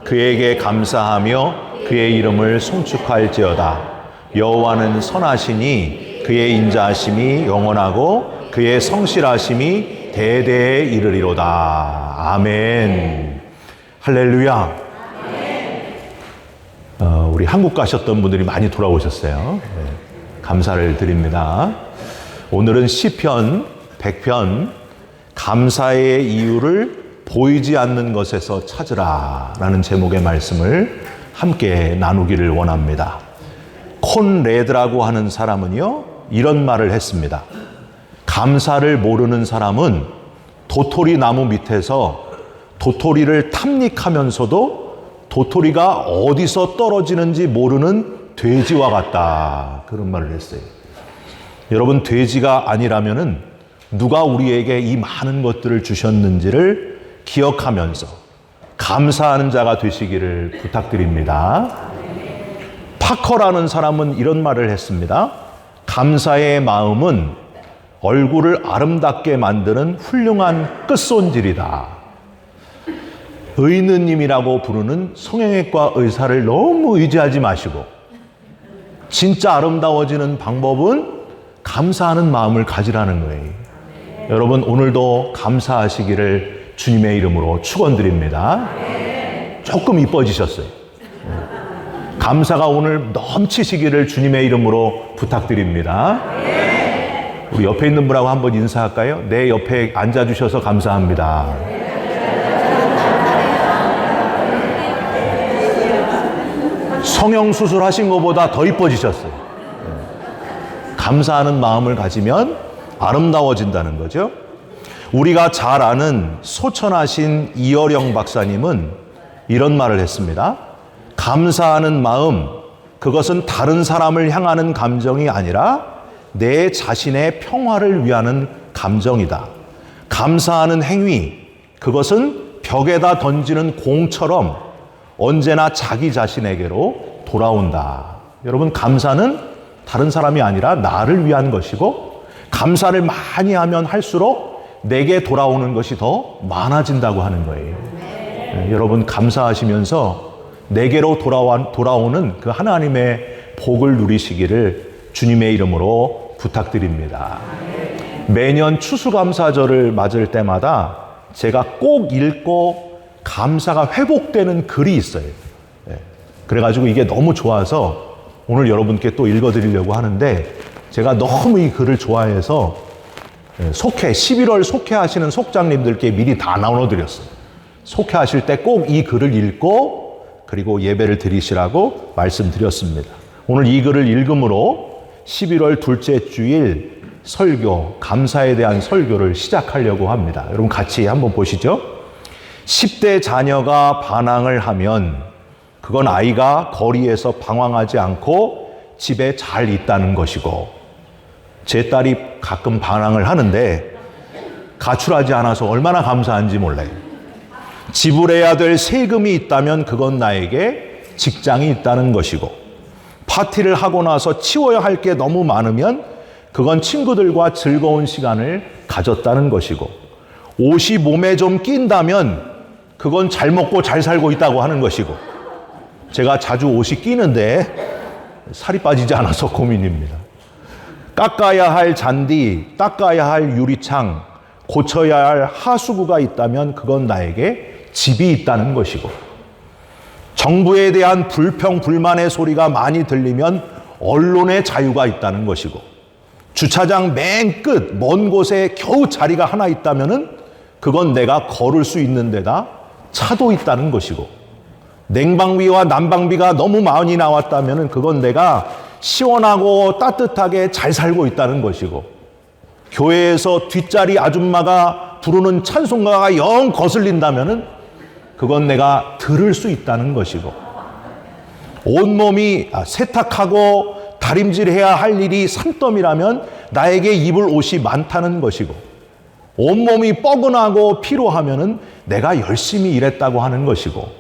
그에게 감사하며 그의 이름을 송축할지어다. 여호와는 선하시니 그의 인자하심이 영원하고 그의 성실하심이 대대에 이르리로다. 아멘. 할렐루야. 우리 한국 가셨던 분들이 많이 돌아오셨어요. 감사를 드립니다. 오늘은 시편 100편 감사의 이유를 보이지 않는 것에서 찾으라 라는 제목의 말씀을 함께 나누기를 원합니다. 콘레드라고 하는 사람은요, 이런 말을 했습니다. 감사를 모르는 사람은 도토리 나무 밑에서 도토리를 탐닉하면서도 도토리가 어디서 떨어지는지 모르는 돼지와 같다. 그런 말을 했어요. 여러분, 돼지가 아니라면은 누가 우리에게 이 많은 것들을 주셨는지를 기억하면서 감사하는 자가 되시기를 부탁드립니다. 파커라는 사람은 이런 말을 했습니다. 감사의 마음은 얼굴을 아름답게 만드는 훌륭한 끝손질이다. 의느님이라고 부르는 성형외과 의사를 너무 의지하지 마시고 진짜 아름다워지는 방법은 감사하는 마음을 가지라는 거예요. 여러분, 오늘도 감사하시기를 주님의 이름으로 축원드립니다. 조금 이뻐지셨어요. 감사가 오늘 넘치시기를 주님의 이름으로 부탁드립니다. 우리 옆에 있는 분하고 한번 인사할까요? 내 옆에 앉아주셔서 감사합니다. 성형수술 하신 것보다 더 이뻐지셨어요. 감사하는 마음을 가지면 아름다워진다는 거죠. 우리가 잘 아는 소천하신 이어령 박사님은 이런 말을 했습니다. 감사하는 마음, 그것은 다른 사람을 향하는 감정이 아니라 내 자신의 평화를 위하는 감정이다. 감사하는 행위, 그것은 벽에다 던지는 공처럼 언제나 자기 자신에게로 돌아온다. 여러분, 감사는 다른 사람이 아니라 나를 위한 것이고, 감사를 많이 하면 할수록 내게 돌아오는 것이 더 많아진다고 하는 거예요. 여러분, 감사하시면서 내게로 돌아오는 그 하나님의 복을 누리시기를 주님의 이름으로 부탁드립니다. 매년 추수감사절을 맞을 때마다 제가 꼭 읽고 감사가 회복되는 글이 있어요. 그래가지고 이게 너무 좋아서 오늘 여러분께 또 읽어드리려고 하는데, 제가 너무 이 글을 좋아해서 11월 속회하시는 속장님들께 미리 다 나눠드렸어요. 속회하실 때 꼭 이 글을 읽고 그리고 예배를 드리시라고 말씀드렸습니다. 오늘 이 글을 읽음으로 11월 둘째 주일 설교, 감사에 대한 설교를 시작하려고 합니다. 여러분, 같이 한번 보시죠. 10대 자녀가 반항을 하면 그건 아이가 거리에서 방황하지 않고 집에 잘 있다는 것이고, 제 딸이 가끔 반항을 하는데 가출하지 않아서 얼마나 감사한지 몰라요. 지불해야 될 세금이 있다면 그건 나에게 직장이 있다는 것이고, 파티를 하고 나서 치워야 할 게 너무 많으면 그건 친구들과 즐거운 시간을 가졌다는 것이고, 옷이 몸에 좀 낀다면 그건 잘 먹고 잘 살고 있다고 하는 것이고, 제가 자주 옷이 끼는데 살이 빠지지 않아서 고민입니다. 깎아야 할 잔디, 닦아야 할 유리창, 고쳐야 할 하수구가 있다면 그건 나에게 집이 있다는 것이고, 정부에 대한 불평, 불만의 소리가 많이 들리면 언론의 자유가 있다는 것이고, 주차장 맨 끝, 먼 곳에 겨우 자리가 하나 있다면 그건 내가 걸을 수 있는 데다 차도 있다는 것이고, 냉방비와 난방비가 너무 많이 나왔다면 그건 내가 시원하고 따뜻하게 잘 살고 있다는 것이고, 교회에서 뒷자리 아줌마가 부르는 찬송가가 영 거슬린다면 그건 내가 들을 수 있다는 것이고, 온몸이 세탁하고 다림질해야 할 일이 산더미라면 나에게 입을 옷이 많다는 것이고, 온몸이 뻐근하고 피로하면 내가 열심히 일했다고 하는 것이고,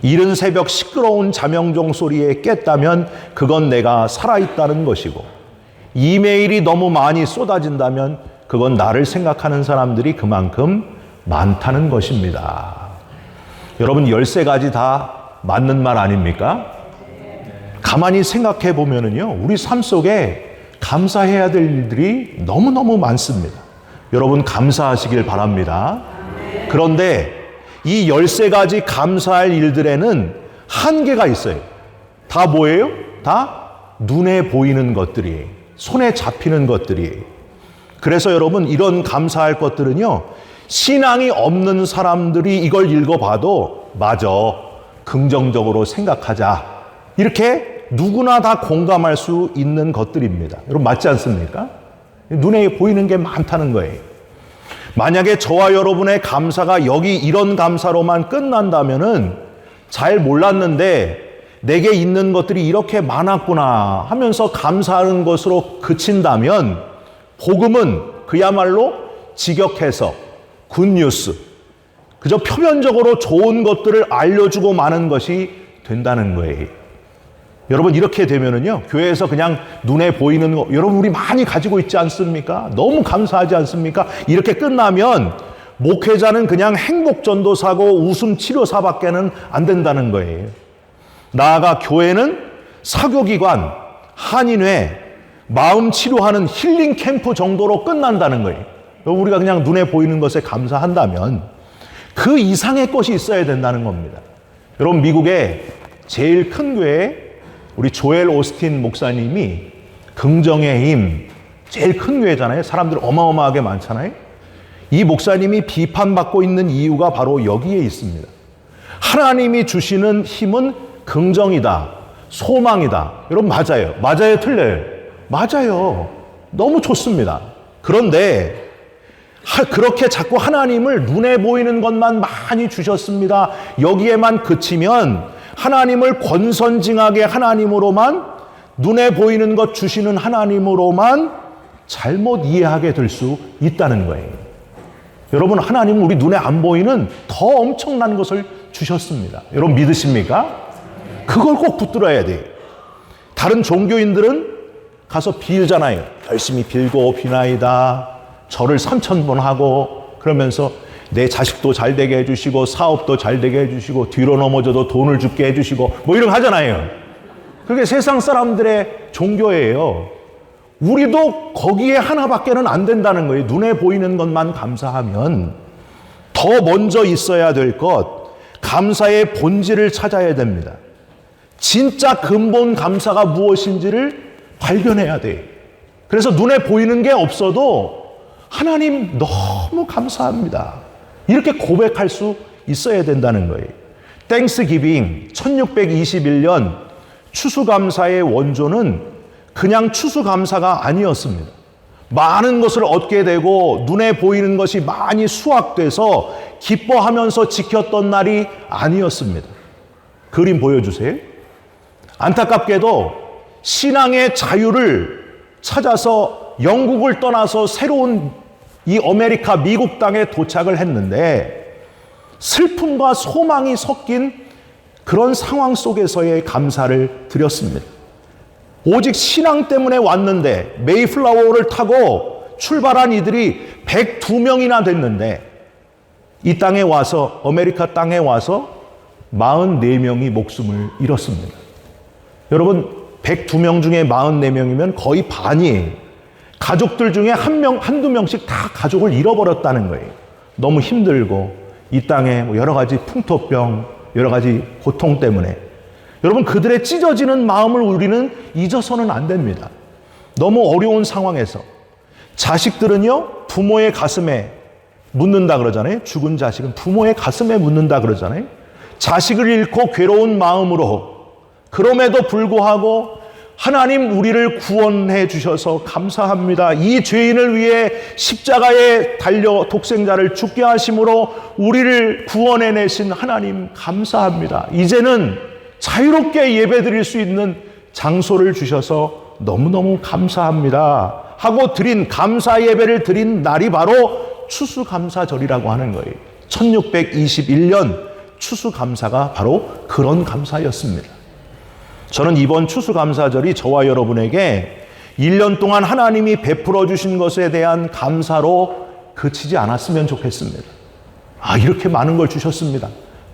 이른 새벽 시끄러운 자명종 소리에 깼다면 그건 내가 살아있다는 것이고, 이메일이 너무 많이 쏟아진다면 그건 나를 생각하는 사람들이 그만큼 많다는 것입니다. 여러분 13가지 다 맞는 말 아닙니까? 가만히 생각해 보면은요, 우리 삶 속에 감사해야 될 일들이 너무너무 많습니다. 여러분 감사하시길 바랍니다. 그런데 이 13가지 감사할 일들에는 한계가 있어요. 다 뭐예요? 다 눈에 보이는 것들이에요. 손에 잡히는 것들이에요. 그래서 여러분 이런 감사할 것들은요, 신앙이 없는 사람들이 이걸 읽어봐도 맞아, 긍정적으로 생각하자, 이렇게 누구나 다 공감할 수 있는 것들입니다. 여러분 맞지 않습니까? 눈에 보이는 게 많다는 거예요. 만약에 저와 여러분의 감사가 여기 이런 감사로만 끝난다면은 잘 몰랐는데 내게 있는 것들이 이렇게 많았구나 하면서 감사하는 것으로 그친다면 복음은 그야말로 직역해서 굿뉴스, 그저 표면적으로 좋은 것들을 알려주고 마는 것이 된다는 거예요. 여러분 이렇게 되면은요, 교회에서 그냥 눈에 보이는 거, 여러분 우리 많이 가지고 있지 않습니까? 너무 감사하지 않습니까? 이렇게 끝나면 목회자는 그냥 행복전도사고 웃음치료사밖에는 안 된다는 거예요. 나아가 교회는 사교기관, 한인회, 마음 치료하는 힐링 캠프 정도로 끝난다는 거예요. 우리가 그냥 눈에 보이는 것에 감사한다면 그 이상의 것이 있어야 된다는 겁니다. 여러분 미국의 제일 큰 교회, 우리 조엘 오스틴 목사님이 긍정의 힘, 제일 큰 교회잖아요. 사람들 어마어마하게 많잖아요. 이 목사님이 비판받고 있는 이유가 바로 여기에 있습니다. 하나님이 주시는 힘은 긍정이다, 소망이다. 여러분 맞아요. 맞아요, 틀려요? 맞아요. 너무 좋습니다. 그런데 그렇게 자꾸 하나님을 눈에 보이는 것만 많이 주셨습니다, 여기에만 그치면 하나님을 권선징악의 하나님으로만, 눈에 보이는 것 주시는 하나님으로만 잘못 이해하게 될 수 있다는 거예요. 여러분 하나님은 우리 눈에 안 보이는 더 엄청난 것을 주셨습니다. 여러분 믿으십니까? 그걸 꼭 붙들어야 돼요. 다른 종교인들은 가서 빌잖아요. 열심히 빌고 비나이다, 절을 3000번 하고, 그러면서 내 자식도 잘 되게 해주시고 사업도 잘 되게 해주시고 뒤로 넘어져도 돈을 죽게 해주시고 뭐 이런 거 하잖아요. 그게 세상 사람들의 종교예요. 우리도 거기에 하나밖에는 안 된다는 거예요. 눈에 보이는 것만 감사하면 더 먼저 있어야 될 것, 감사의 본질을 찾아야 됩니다. 진짜 근본 감사가 무엇인지를 발견해야 돼요. 그래서 눈에 보이는 게 없어도 하나님 너무 감사합니다, 이렇게 고백할 수 있어야 된다는 거예요. 땡스기빙 1621년 추수감사의 원조는 그냥 추수감사가 아니었습니다. 많은 것을 얻게 되고 눈에 보이는 것이 많이 수확돼서 기뻐하면서 지켰던 날이 아니었습니다. 그림 보여주세요. 안타깝게도 신앙의 자유를 찾아서 영국을 떠나서 새로운 이 아메리카 미국 땅에 도착을 했는데 슬픔과 소망이 섞인 그런 상황 속에서의 감사를 드렸습니다. 오직 신앙 때문에 왔는데 메이플라워를 타고 출발한 이들이 102명이나 됐는데 이 땅에 와서, 아메리카 땅에 와서 44명이 목숨을 잃었습니다. 여러분 102명 중에 44명이면 거의 반이에요. 가족들 중에 한두 명씩 다 가족을 잃어버렸다는 거예요. 너무 힘들고 이 땅에 여러 가지 풍토병, 여러 가지 고통 때문에. 여러분 그들의 찢어지는 마음을 우리는 잊어서는 안 됩니다. 너무 어려운 상황에서 자식들은요, 부모의 가슴에 묻는다 그러잖아요. 죽은 자식은 부모의 가슴에 묻는다 그러잖아요. 자식을 잃고 괴로운 마음으로, 그럼에도 불구하고 하나님 우리를 구원해 주셔서 감사합니다, 이 죄인을 위해 십자가에 달려 독생자를 죽게 하심으로 우리를 구원해 내신 하나님 감사합니다, 이제는 자유롭게 예배드릴 수 있는 장소를 주셔서 너무너무 감사합니다 하고 드린 감사 예배를 드린 날이 바로 추수감사절이라고 하는 거예요. 1621년 추수감사가 바로 그런 감사였습니다. 저는 이번 추수감사절이 저와 여러분에게 1년 동안 하나님이 베풀어 주신 것에 대한 감사로 그치지 않았으면 좋겠습니다. 아, 이렇게 많은 걸 주셨습니다,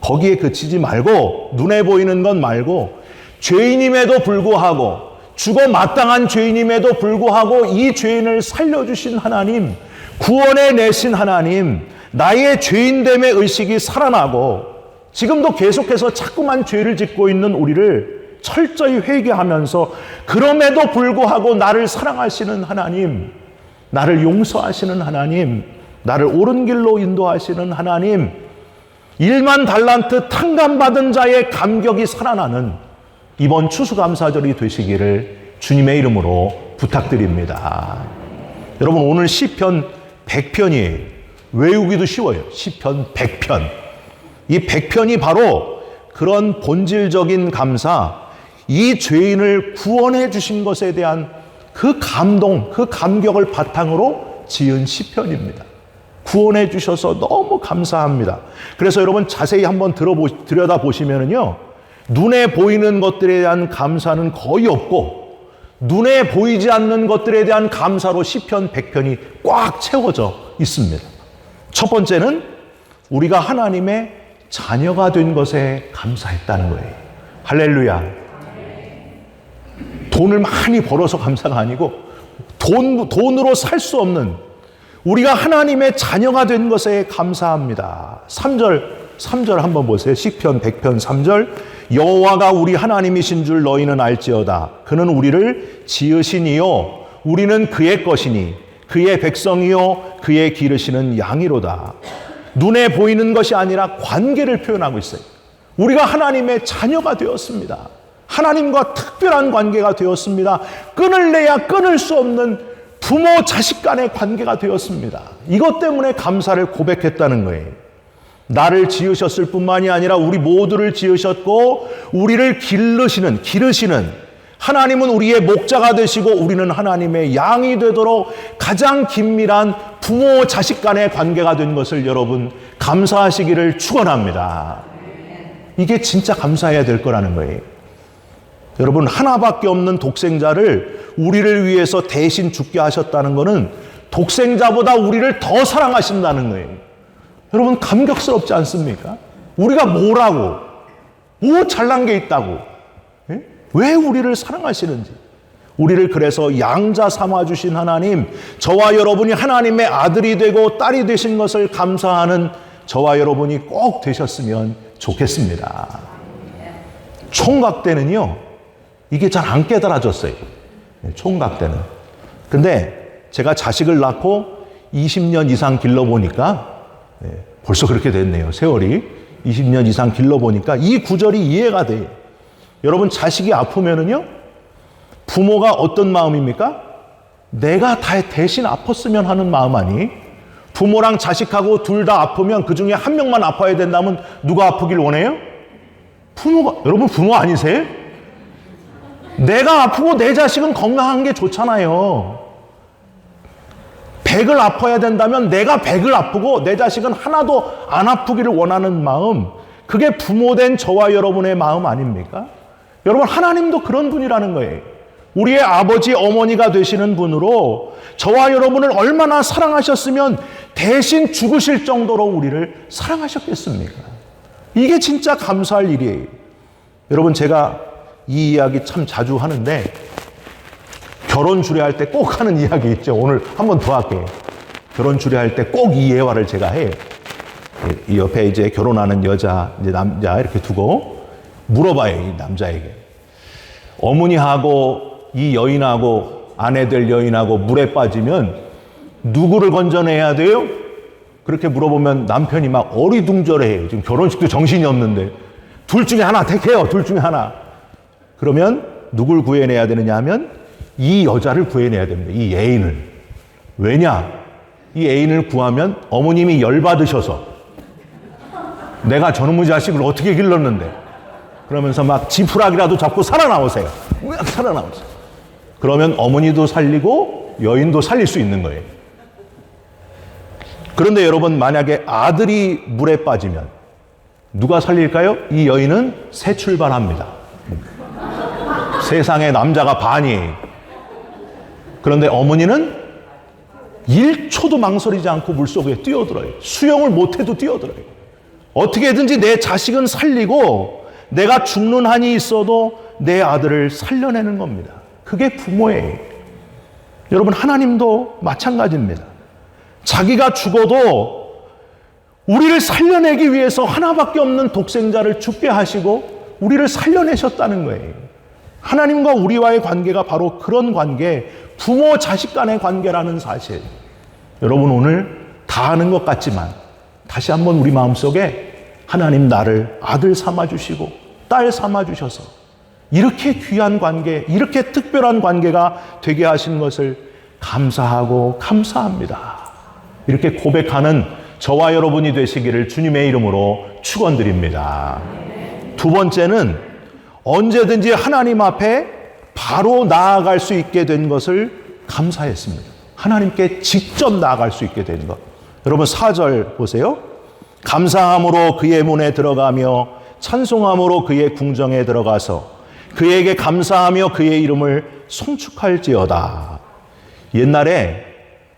거기에 그치지 말고, 눈에 보이는 건 말고, 죄인임에도 불구하고, 죽어 마땅한 죄인임에도 불구하고 이 죄인을 살려주신 하나님, 구원해 내신 하나님, 나의 죄인됨의 의식이 살아나고 지금도 계속해서 자꾸만 죄를 짓고 있는 우리를 철저히 회개하면서 그럼에도 불구하고 나를 사랑하시는 하나님, 나를 용서하시는 하나님, 나를 옳은 길로 인도하시는 하나님, 1만 달란트 탕감받은 자의 감격이 살아나는 이번 추수감사절이 되시기를 주님의 이름으로 부탁드립니다. 여러분, 오늘 시편 100편이에요. 외우기도 쉬워요. 시편 100편. 이 100편이 바로 그런 본질적인 감사, 이 죄인을 구원해 주신 것에 대한 그 감동, 그 감격을 바탕으로 지은 시편입니다. 구원해 주셔서 너무 감사합니다. 그래서 여러분 자세히 한번 들여다보시면요, 눈에 보이는 것들에 대한 감사는 거의 없고 눈에 보이지 않는 것들에 대한 감사로 시편 100편이 꽉 채워져 있습니다. 첫 번째는 우리가 하나님의 자녀가 된 것에 감사했다는 거예요. 할렐루야. 돈을 많이 벌어서 감사가 아니고 돈으로 살 수 없는 우리가 하나님의 자녀가 된 것에 감사합니다. 3절 한번 보세요. 시편 100편 3절. 여호와가 우리 하나님이신 줄 너희는 알지어다. 그는 우리를 지으시니요 우리는 그의 것이니 그의 백성이요 그의 기르시는 양이로다. 눈에 보이는 것이 아니라 관계를 표현하고 있어요. 우리가 하나님의 자녀가 되었습니다. 하나님과 특별한 관계가 되었습니다. 끊을래야 끊을 수 없는 부모 자식 간의 관계가 되었습니다. 이것 때문에 감사를 고백했다는 거예요. 나를 지으셨을 뿐만이 아니라 우리 모두를 지으셨고 우리를 기르시는 하나님은 우리의 목자가 되시고 우리는 하나님의 양이 되도록 가장 긴밀한 부모 자식 간의 관계가 된 것을 여러분 감사하시기를 축원합니다. 이게 진짜 감사해야 될 거라는 거예요. 여러분, 하나밖에 없는 독생자를 우리를 위해서 대신 죽게 하셨다는 것은 독생자보다 우리를 더 사랑하신다는 거예요. 여러분, 감격스럽지 않습니까? 우리가 뭐라고, 뭐 잘난 게 있다고, 왜 우리를 사랑하시는지, 우리를 그래서 양자 삼아주신 하나님, 저와 여러분이 하나님의 아들이 되고 딸이 되신 것을 감사하는 저와 여러분이 꼭 되셨으면 좋겠습니다. 총각 때는요, 이게 잘 안 깨달아졌어요. 총각 때는. 근데 제가 자식을 낳고 20년 이상 길러보니까 벌써 그렇게 됐네요. 세월이 20년 이상 길러보니까 이 구절이 이해가 돼요. 여러분, 자식이 아프면은요, 부모가 어떤 마음입니까? 내가 다 대신 아팠으면 하는 마음 아니? 부모랑 자식하고 둘 다 아프면 그 중에 한 명만 아파야 된다면 누가 아프길 원해요? 부모가. 여러분, 부모 아니세요? 내가 아프고 내 자식은 건강한 게 좋잖아요. 100을 아파야 된다면 내가 100을 아프고 내 자식은 하나도 안 아프기를 원하는 마음, 그게 부모된 저와 여러분의 마음 아닙니까? 여러분, 하나님도 그런 분이라는 거예요. 우리의 아버지, 어머니가 되시는 분으로 저와 여러분을 얼마나 사랑하셨으면 대신 죽으실 정도로 우리를 사랑하셨겠습니까? 이게 진짜 감사할 일이에요. 여러분, 제가 이 이야기 참 자주 하는데 결혼 주례할 때 꼭 하는 이야기 있죠. 오늘 한 번 더 할게요. 결혼 주례할 때 꼭 이 예화를 제가 해요. 이 옆에 이제 결혼하는 여자, 이제 남자 이렇게 두고 물어봐요. 이 남자에게. 어머니하고 이 여인하고 아내 될 여인하고 물에 빠지면 누구를 건져내야 돼요? 그렇게 물어보면 남편이 막 어리둥절해요. 지금 결혼식도 정신이 없는데 둘 중에 하나 택해요. 둘 중에 하나. 그러면 누굴 구해내야 되느냐 하면 이 여자를 구해내야 됩니다. 이 애인을. 왜냐? 이 애인을 구하면 어머님이 열받으셔서 내가 저놈의 자식을 어떻게 길렀는데, 그러면서 막 지푸라기라도 잡고 살아나오세요. 왜 살아나오세요? 그러면 어머니도 살리고 여인도 살릴 수 있는 거예요. 그런데 여러분, 만약에 아들이 물에 빠지면 누가 살릴까요? 이 여인은 새 출발합니다. 세상에 남자가 반이에요. 그런데 어머니는 1초도 망설이지 않고 물속에 뛰어들어요. 수영을 못해도 뛰어들어요. 어떻게든지 내 자식은 살리고 내가 죽는 한이 있어도 내 아들을 살려내는 겁니다. 그게 부모예요. 여러분, 하나님도 마찬가지입니다. 자기가 죽어도 우리를 살려내기 위해서 하나밖에 없는 독생자를 죽게 하시고 우리를 살려내셨다는 거예요. 하나님과 우리와의 관계가 바로 그런 관계, 부모 자식 간의 관계라는 사실. 여러분, 오늘 다 아는 것 같지만 다시 한번 우리 마음속에 하나님 나를 아들 삼아주시고 딸 삼아주셔서 이렇게 귀한 관계, 이렇게 특별한 관계가 되게 하신 것을 감사하고 감사합니다. 이렇게 고백하는 저와 여러분이 되시기를 주님의 이름으로 축원드립니다. 두 번째는 언제든지 하나님 앞에 바로 나아갈 수 있게 된 것을 감사했습니다. 하나님께 직접 나아갈 수 있게 된 것. 여러분 4절 보세요. 감사함으로 그의 문에 들어가며 찬송함으로 그의 궁정에 들어가서 그에게 감사하며 그의 이름을 송축할지어다. 옛날에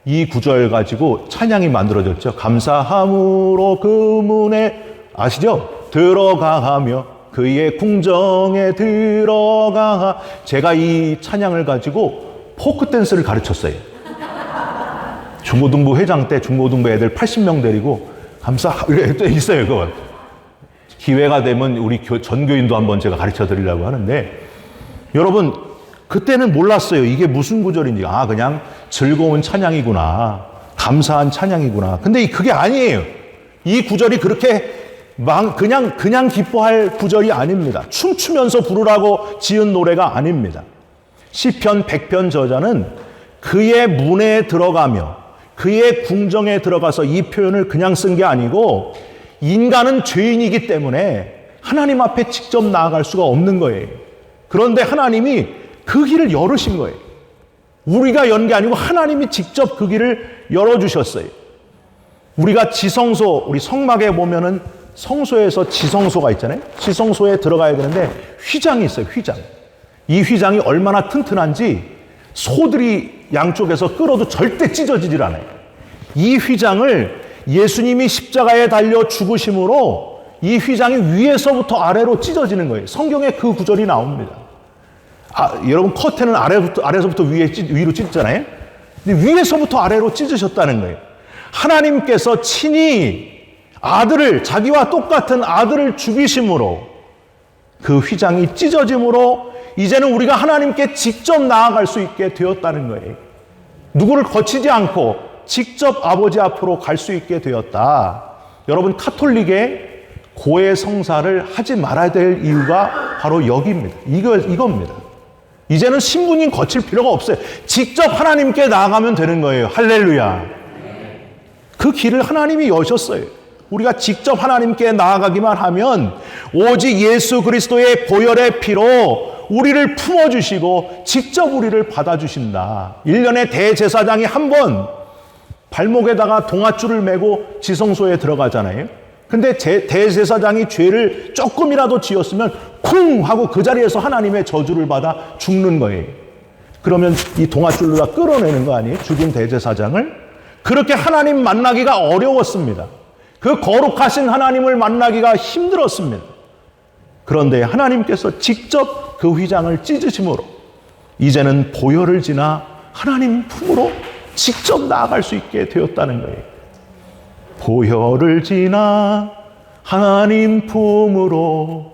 이 구절 가지고 찬양이 만들어졌죠. 감사함으로 그 문에, 아시죠? 들어가며 그의 궁정에 들어가. 제가 이 찬양을 가지고 포크 댄스를 가르쳤어요. 중고등부 회장 때 중고등부 애들 80명 데리고 있어요. 그거. 기회가 되면 우리 전교인도 한번 제가 가르쳐 드리려고 하는데, 여러분 그때는 몰랐어요. 이게 무슨 구절인지. 그냥 즐거운 찬양이구나, 감사한 찬양이구나. 근데 그게 아니에요. 이 구절이 그렇게 그냥 기뻐할 구절이 아닙니다. 춤추면서 부르라고 지은 노래가 아닙니다. 시편 100편 저자는 그의 문에 들어가며 그의 궁정에 들어가서 이 표현을 그냥 쓴 게 아니고, 인간은 죄인이기 때문에 하나님 앞에 직접 나아갈 수가 없는 거예요. 그런데 하나님이 그 길을 열으신 거예요. 우리가 연 게 아니고 하나님이 직접 그 길을 열어주셨어요. 우리가 지성소, 우리 성막에 보면은 성소에서 지성소가 있잖아요. 지성소에 들어가야 되는데 휘장이 있어요. 휘장. 이 휘장이 얼마나 튼튼한지 소들이 양쪽에서 끌어도 절대 찢어지질 않아요. 이 휘장을 예수님이 십자가에 달려 죽으심으로 이 휘장이 위에서부터 아래로 찢어지는 거예요. 성경에 그 구절이 나옵니다. 여러분 커튼은 아래서부터 위로 찢잖아요. 근데 위에서부터 아래로 찢으셨다는 거예요. 하나님께서 친히 아들을, 자기와 똑같은 아들을 죽이심으로 그 휘장이 찢어짐으로 이제는 우리가 하나님께 직접 나아갈 수 있게 되었다는 거예요. 누구를 거치지 않고 직접 아버지 앞으로 갈 수 있게 되었다. 여러분, 카톨릭의 고해 성사를 하지 말아야 될 이유가 바로 여기입니다. 이겁니다. 이제는 신부님 거칠 필요가 없어요. 직접 하나님께 나아가면 되는 거예요. 할렐루야. 그 길을 하나님이 여셨어요. 우리가 직접 하나님께 나아가기만 하면 오직 예수 그리스도의 보혈의 피로 우리를 품어주시고 직접 우리를 받아주신다. 1년에 대제사장이 한 번 발목에다가 동아줄을 메고 지성소에 들어가잖아요. 근데 대제사장이 죄를 조금이라도 지었으면 쿵 하고 그 자리에서 하나님의 저주를 받아 죽는 거예요. 그러면 이 동아줄로 다 끌어내는 거 아니에요? 죽은 대제사장을. 그렇게 하나님 만나기가 어려웠습니다. 그 거룩하신 하나님을 만나기가 힘들었습니다. 그런데 하나님께서 직접 그 휘장을 찢으심으로 이제는 보혈을 지나 하나님 품으로 직접 나아갈 수 있게 되었다는 거예요. 보혈을 지나 하나님 품으로,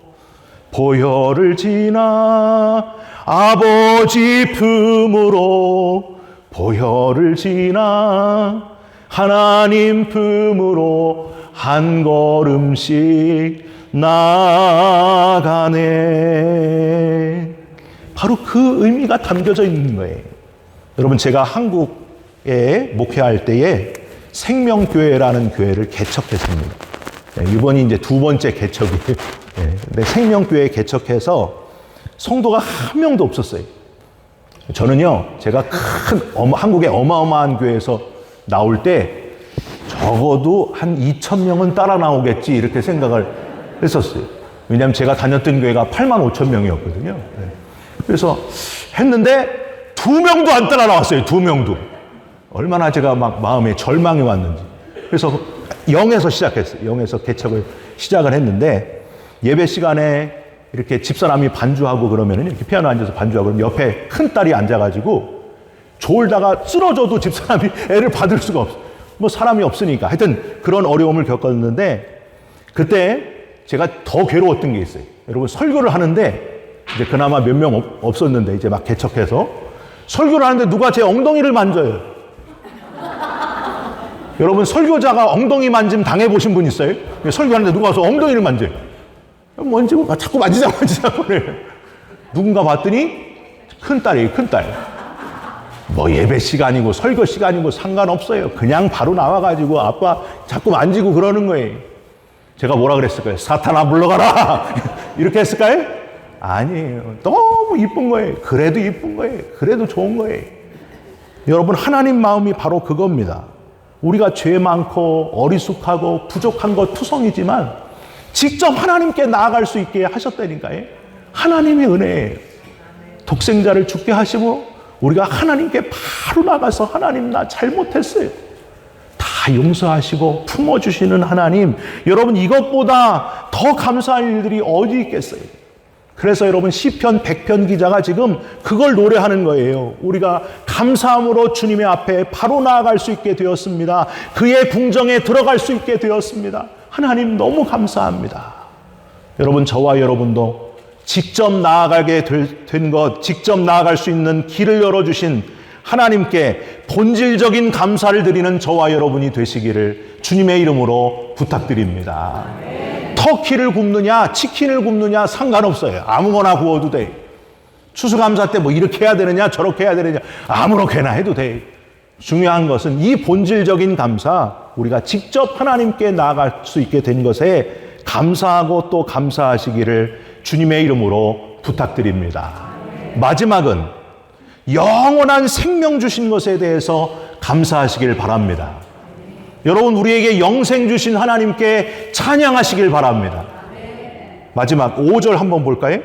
보혈을 지나 아버지 품으로, 보혈을 지나 하나님 품으로 한 걸음씩 나아가네. 바로 그 의미가 담겨져 있는 거예요. 여러분, 제가 한국에 목회할 때에 생명교회라는 교회를 개척했습니다. 이번이 이제 두 번째 개척이에요. 근데 생명교회 개척해서 성도가 한 명도 없었어요. 저는요, 제가 한국의 어마어마한 교회에서 나올 때 적어도 한 2,000명은 따라 나오겠지 이렇게 생각을 했었어요. 왜냐하면 제가 다녔던 교회가 85,000명이었거든요. 그래서 했는데 2명도 안 따라 나왔어요. 2명도. 얼마나 제가 막 마음에 절망이 왔는지. 그래서 0에서 시작했어요. 0에서 개척을 시작을 했는데 예배 시간에 이렇게 집사람이 반주하고 그러면은 이렇게 피아노 앉아서 반주하고 그러면 옆에 큰 딸이 앉아가지고 졸다가 쓰러져도 집사람이 애를 받을 수가 없어. 뭐 사람이 없으니까. 하여튼 그런 어려움을 겪었는데 그때 제가 더 괴로웠던 게 있어요. 여러분 설교를 하는데 이제 그나마 몇 명 없었는데 이제 막 개척해서 설교를 하는데 누가 제 엉덩이를 만져요. 여러분 설교자가 엉덩이 만짐 당해보신 분 있어요? 설교하는데 누가 와서 엉덩이를 만져요. 만지고 자꾸 만지자고 그래요. 누군가 봤더니 큰딸이에요. 큰딸. 뭐 예배 시간이고 설교 시간이고 상관없어요. 그냥 바로 나와가지고 아빠 자꾸 만지고 그러는 거예요. 제가 뭐라 그랬을까요? 사탄아 물러가라. 이렇게 했을까요? 아니에요. 너무 이쁜 거예요. 그래도 이쁜 거예요. 그래도 좋은 거예요. 여러분 하나님 마음이 바로 그겁니다. 우리가 죄 많고 어리숙하고 부족한 것 투성이지만 직접 하나님께 나아갈 수 있게 하셨다니까요. 하나님의 은혜예요. 독생자를 죽게 하시고 우리가 하나님께 바로 나가서 하나님 나 잘못했어요. 다 용서하시고 품어주시는 하나님. 여러분 이것보다 더 감사할 일들이 어디 있겠어요. 그래서 여러분 시편 100편 기자가 지금 그걸 노래하는 거예요. 우리가 감사함으로 주님의 앞에 바로 나아갈 수 있게 되었습니다. 그의 궁정에 들어갈 수 있게 되었습니다. 하나님 너무 감사합니다. 여러분 저와 여러분도 직접 나아가게 된 것, 직접 나아갈 수 있는 길을 열어주신 하나님께 본질적인 감사를 드리는 저와 여러분이 되시기를 주님의 이름으로 부탁드립니다. 터키를 굽느냐 치킨을 굽느냐 상관없어요. 아무거나 구워도 돼. 추수감사 때 뭐 이렇게 해야 되느냐 저렇게 해야 되느냐 아무렇게나 해도 돼. 중요한 것은 이 본질적인 감사, 우리가 직접 하나님께 나아갈 수 있게 된 것에 감사하고 또 감사하시기를 주님의 이름으로 부탁드립니다. 마지막은 영원한 생명 주신 것에 대해서 감사하시길 바랍니다. 여러분 우리에게 영생 주신 하나님께 찬양하시길 바랍니다. 마지막 5절 한번 볼까요?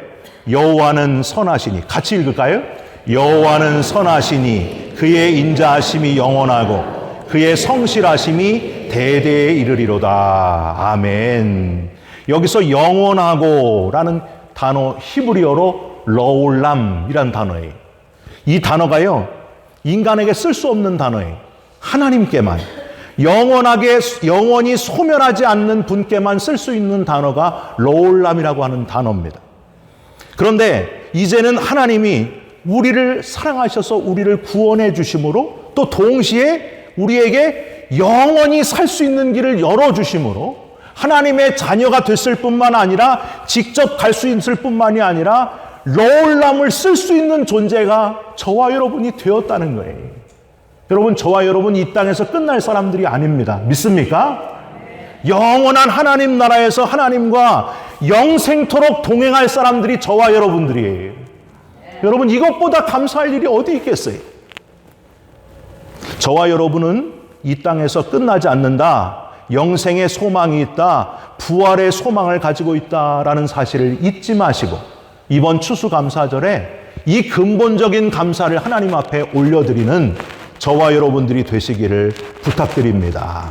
여호와는 선하시니, 같이 읽을까요? 여호와는 선하시니 그의 인자하심이 영원하고 그의 성실하심이 대대에 이르리로다. 아멘. 여기서 영원하고 라는 단어 히브리어로 러울람이라는 단어예요. 이 단어가요 인간에게 쓸 수 없는 단어예요. 하나님께만 영원히 소멸하지 않는 분께만 쓸 수 있는 단어가 러울람이라고 하는 단어입니다. 그런데 이제는 하나님이 우리를 사랑하셔서 우리를 구원해 주심으로 또 동시에 우리에게 영원히 살 수 있는 길을 열어주심으로 하나님의 자녀가 됐을 뿐만 아니라 직접 갈 수 있을 뿐만이 아니라 러울람을 쓸 수 있는 존재가 저와 여러분이 되었다는 거예요. 여러분 저와 여러분 이 땅에서 끝날 사람들이 아닙니다. 믿습니까? 영원한 하나님 나라에서 하나님과 영생토록 동행할 사람들이 저와 여러분들이에요. 여러분 이것보다 감사할 일이 어디 있겠어요? 저와 여러분은 이 땅에서 끝나지 않는다. 영생의 소망이 있다. 부활의 소망을 가지고 있다라는 사실을 잊지 마시고 이번 추수감사절에 이 근본적인 감사를 하나님 앞에 올려드리는 저와 여러분들이 되시기를 부탁드립니다.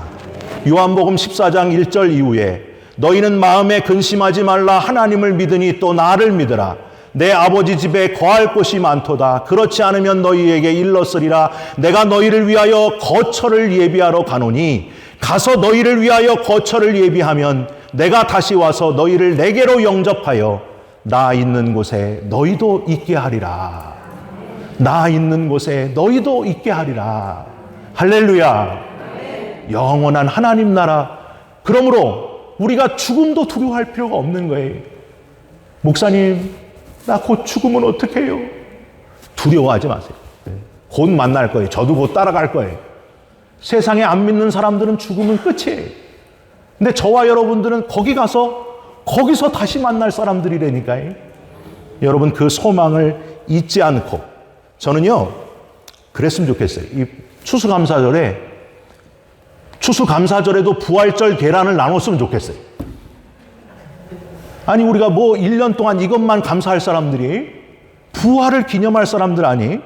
요한복음 14장 1절 이후에 너희는 마음에 근심하지 말라. 하나님을 믿으니 또 나를 믿으라. 내 아버지 집에 거할 곳이 많도다. 그렇지 않으면 너희에게 일렀으리라. 내가 너희를 위하여 거처를 예비하러 가노니 가서 너희를 위하여 거처를 예비하면 내가 다시 와서 너희를 내게로 영접하여 나 있는 곳에 너희도 있게 하리라. 나 있는 곳에 너희도 있게 하리라. 할렐루야. 영원한 하나님 나라. 그러므로 우리가 죽음도 두려워할 필요가 없는 거예요. 목사님, 나 곧 죽으면 어떻게 해요? 두려워하지 마세요. 곧 만날 거예요. 저도 곧 따라갈 거예요. 세상에 안 믿는 사람들은 죽으면 끝이에요. 근데 저와 여러분들은 거기서 다시 만날 사람들이라니까요. 여러분 그 소망을 잊지 않고 저는요 그랬으면 좋겠어요. 이 추수감사절에도 부활절 계란을 나눴으면 좋겠어요. 아니 우리가 뭐 1년 동안 이것만 감사할 사람들이 부활을 기념할 사람들 아니?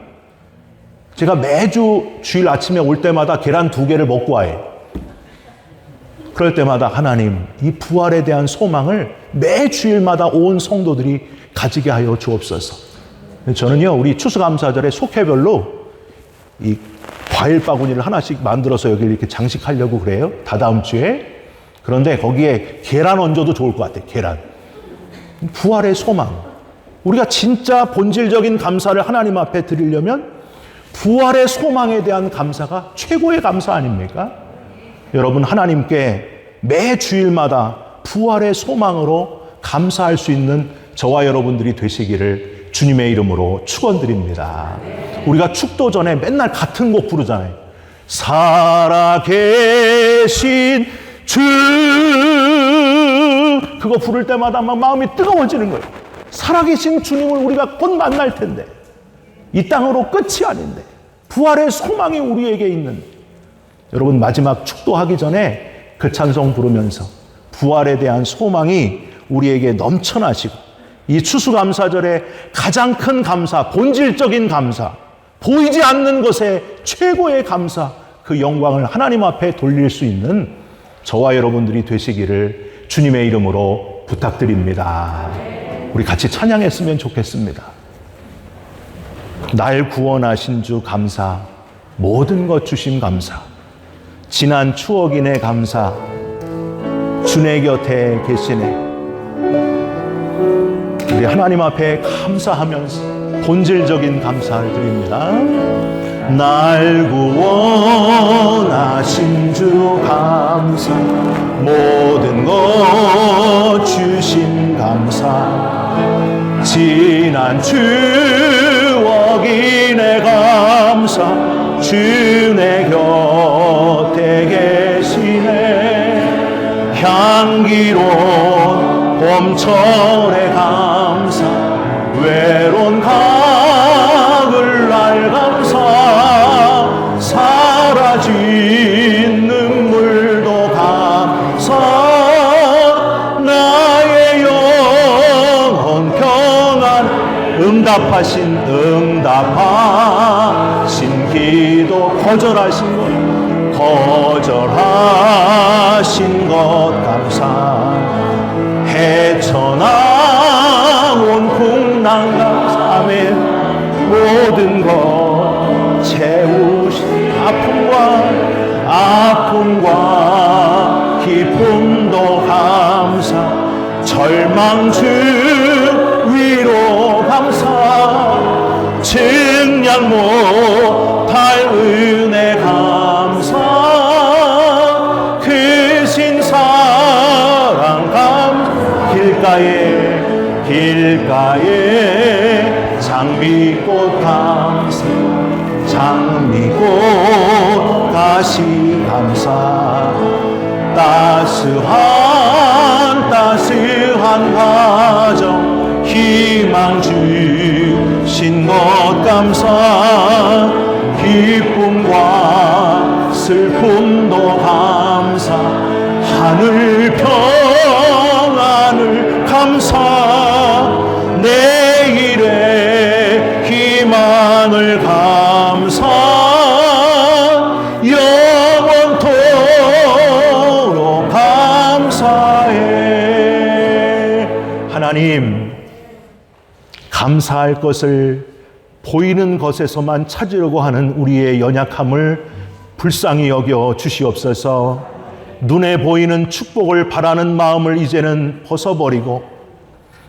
제가 매주 주일 아침에 올 때마다 계란 2개를 먹고 와요. 그럴 때마다 하나님, 이 부활에 대한 소망을 매 주일마다 온 성도들이 가지게 하여 주옵소서. 저는요, 우리 추수감사절에 속회별로 이 과일 바구니를 하나씩 만들어서 여기 이렇게 장식하려고 그래요. 다다음 주에. 그런데 거기에 계란 얹어도 좋을 것 같아요. 계란. 부활의 소망. 우리가 진짜 본질적인 감사를 하나님 앞에 드리려면 부활의 소망에 대한 감사가 최고의 감사 아닙니까? 여러분, 하나님께 매 주일마다 부활의 소망으로 감사할 수 있는 저와 여러분들이 되시기를 주님의 이름으로 축원드립니다. 우리가 축도 전에 맨날 같은 곡 부르잖아요. 살아계신 주, 그거 부를 때마다 막 마음이 뜨거워지는 거예요. 살아계신 주님을 우리가 곧 만날 텐데, 이 땅으로 끝이 아닌데, 부활의 소망이 우리에게 있는, 여러분, 마지막 축도하기 전에 그 찬송 부르면서 부활에 대한 소망이 우리에게 넘쳐나시고, 이 추수감사절의 가장 큰 감사, 본질적인 감사, 보이지 않는 것에 최고의 감사, 그 영광을 하나님 앞에 돌릴 수 있는 저와 여러분들이 되시기를 주님의 이름으로 부탁드립니다. 우리 같이 찬양했으면 좋겠습니다. 날 구원하신 주 감사, 모든 것 주심 감사, 지난 추억이네 감사, 주내 곁에 계시네. 우리 하나님 앞에 감사하면서 본질적인 감사를 드립니다. 날 구원하신 주 감사, 모든 것 주신 감사, 지난 추억이 내 감사, 주 내 곁에 계시네. 향기로운 봄철의 감사, 외로운 가을날 감사, 사라진 눈물도 감사, 나의 영혼 평안, 응답하신 기도, 거절하신 것 감사, 헤쳐나온 풍랑 감사, 아멘. 모든 것 채우신 아픔과 기쁨도 감사, 절망 중 위로 감사, 증량 못할 은혜 감사, 크신 사랑 감사, 길가에 장미꽃 감사, 장미꽃 가시 감사, 따스한 가정 희망 주신 것 감사, 기쁨과 슬픔도 감사, 하늘 평안을 감사, 내일의 희망을 감사, 영원토록 감사해. 하나님, 감사할 것을 보이는 것에서만 찾으려고 하는 우리의 연약함을 불쌍히 여겨 주시옵소서. 눈에 보이는 축복을 바라는 마음을 이제는 벗어버리고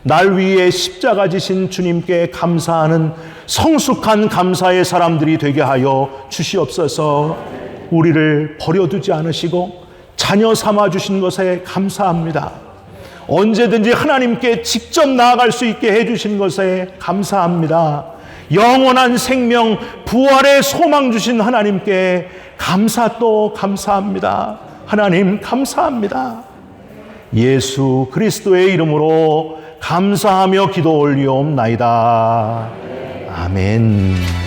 날 위해 십자가 지신 주님께 감사하는 성숙한 감사의 사람들이 되게 하여 주시옵소서. 우리를 버려두지 않으시고 자녀 삼아 주신 것에 감사합니다. 언제든지 하나님께 직접 나아갈 수 있게 해주신 것에 감사합니다. 영원한 생명, 부활의 소망 주신 하나님께 감사 또 감사합니다. 하나님 감사합니다. 예수 그리스도의 이름으로 감사하며 기도 올리옵나이다. 아멘.